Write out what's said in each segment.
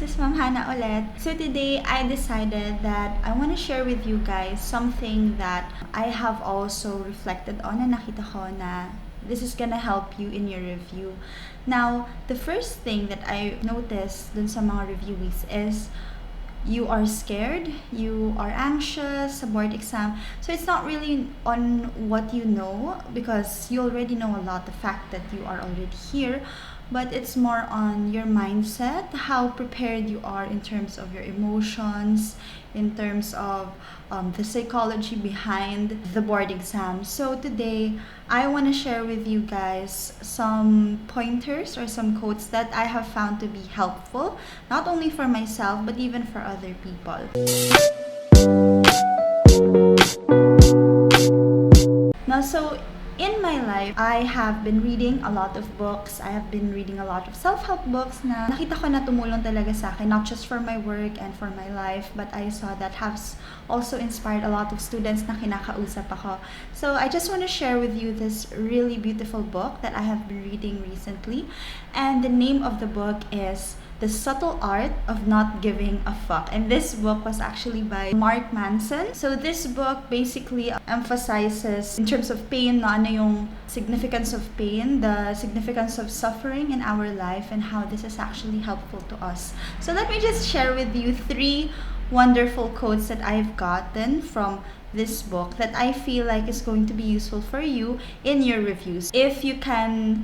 is Ma'am Hana ulit. So today I decided that I want to share with you guys something that I have also reflected on na nakita ko na this is gonna help you in your review. Now, the first thing that I noticed dun sa mga reviewees is you are scared, you are anxious sa board exam. So it's not really on what you know because you already know a lot, the fact that you are already here, but it's more on your mindset, how prepared you are in terms of your emotions, in terms of the psychology behind the board exam. So today, I want to share with you guys some pointers or some quotes that I have found to be helpful, not only for myself, but even for other people. Now, so in my life, I have been reading a lot of books. I have been reading a lot of self-help books na nakita ko na tumulong talaga sa akin, not just for my work and for my life, but I saw that has also inspired a lot of students na kinakausap ako. So I just want to share with you this really beautiful book that I have been reading recently. And the name of the book is The Subtle Art of Not Giving a Fuck. And this book was actually by Mark Manson. So this book basically emphasizes in terms of pain, na ano yung significance of pain, the significance of suffering in our life, and how this is actually helpful to us. So let me just share with you 3 wonderful quotes that I've gotten from this book that I feel like is going to be useful for you in your reviews. If you can,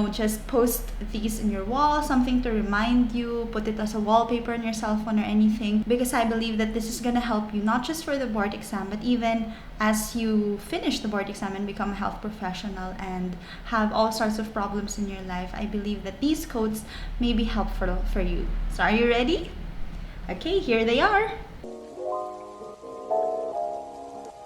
just post these in your wall, something to remind you, put it as a wallpaper on your cell phone or anything, because I believe that this is going to help you not just for the board exam, but even as you finish the board exam and become a health professional and have all sorts of problems in your life. I believe that these quotes may be helpful for you. So are you ready? Okay, here they are.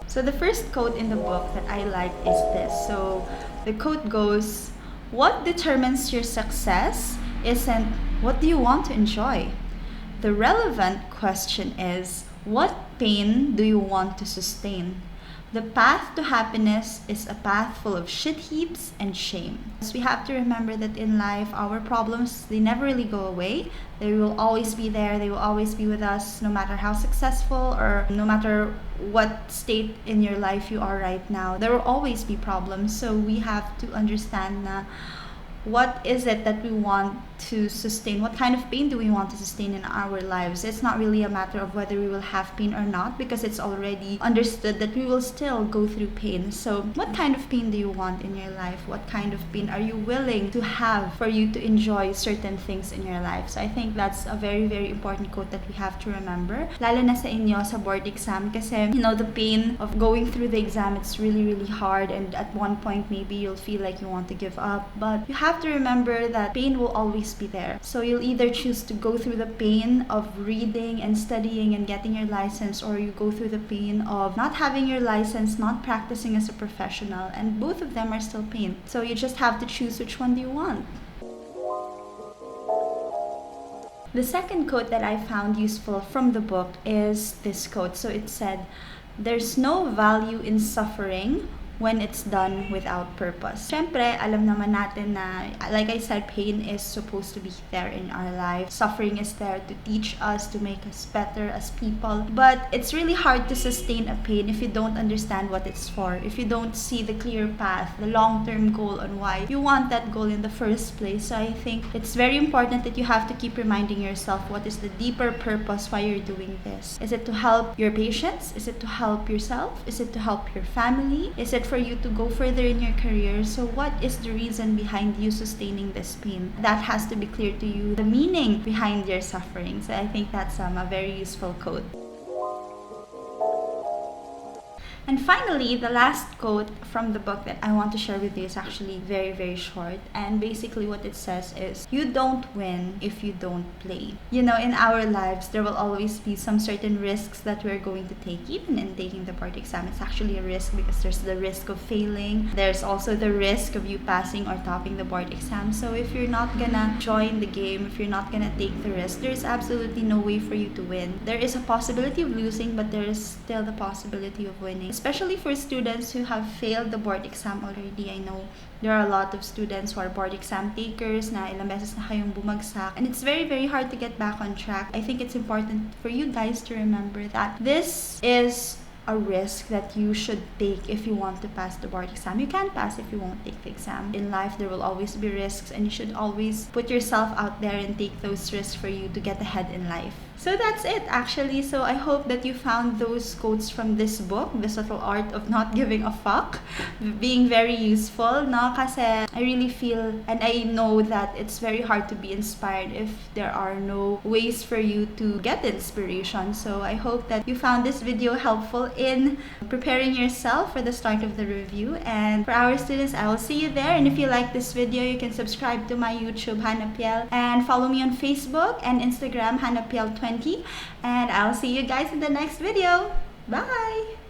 So the first quote in the book that I like is this. So the quote goes, "What determines your success isn't what do you want to enjoy. The relevant question is, what pain do you want to sustain? The path to happiness is a path full of shit heaps and shame." So we have to remember that in life, our problems, they never really go away. They will always be there. They will always be with us, no matter how successful or no matter what state in your life you are right now. There will always be problems. So we have to understand na what is it that we want to sustain? What kind of pain do we want to sustain in our lives? It's not really a matter of whether we will have pain or not, because it's already understood that we will still go through pain. So what kind of pain do you want in your life? What kind of pain are you willing to have for you to enjoy certain things in your life? So I think that's a very, very important quote that we have to remember. Lalo na sa inyo sa board exam, kasi the pain of going through the exam, it's really, really hard, and at one point maybe you'll feel like you want to give up, but you have to remember that pain will always be there. So you'll either choose to go through the pain of reading and studying and getting your license, or you go through the pain of not having your license, not practicing as a professional, and both of them are still pain. So you just have to choose which one do you want. The second quote that I found useful from the book is this quote. So it said, "There's no value in suffering when it's done without purpose." Syempre, alam naman natin na, like I said, pain is supposed to be there in our life. Suffering is there to teach us, to make us better as people. But it's really hard to sustain a pain if you don't understand what it's for, if you don't see the clear path, the long-term goal on why you want that goal in the first place. So I think it's very important that you have to keep reminding yourself what is the deeper purpose why you're doing this. Is it to help your patients? Is it to help yourself? Is it to help your family? Is it for you to go further in your career? So what is the reason behind you sustaining this pain? That has to be clear to you, the meaning behind your suffering. So I think that's a very useful quote. And finally, the last quote from the book that I want to share with you is actually very, very short. And basically what it says is, you don't win if you don't play. In our lives, there will always be some certain risks that we're going to take. Even in taking the board exam, it's actually a risk because there's the risk of failing. There's also the risk of you passing or topping the board exam. So if you're not gonna join the game, if you're not gonna take the risk, there's absolutely no way for you to win. There is a possibility of losing, but there is still the possibility of winning. especially for students who have failed the board exam already. I know there are a lot of students who are board exam takers na ilang beses na kayong bumagsak, and it's very, very hard to get back on track. I think it's important for you guys to remember that this is a risk that you should take if you want to pass the board exam. You can't pass if you won't take the exam. In life, there will always be risks, and you should always put yourself out there and take those risks for you to get ahead in life. So that's it actually. So I hope that you found those quotes from this book, The Subtle Art of Not Giving a Fuck, being very useful, no? Kasi I really feel and I know that it's very hard to be inspired if there are no ways for you to get inspiration. So I hope that you found this video helpful in preparing yourself for the start of the review. And for our students, I will see you there. And if you like this video, you can subscribe to my YouTube, Piel, and follow me on Facebook and Instagram, Piel20. And I'll see you guys in the next video. Bye!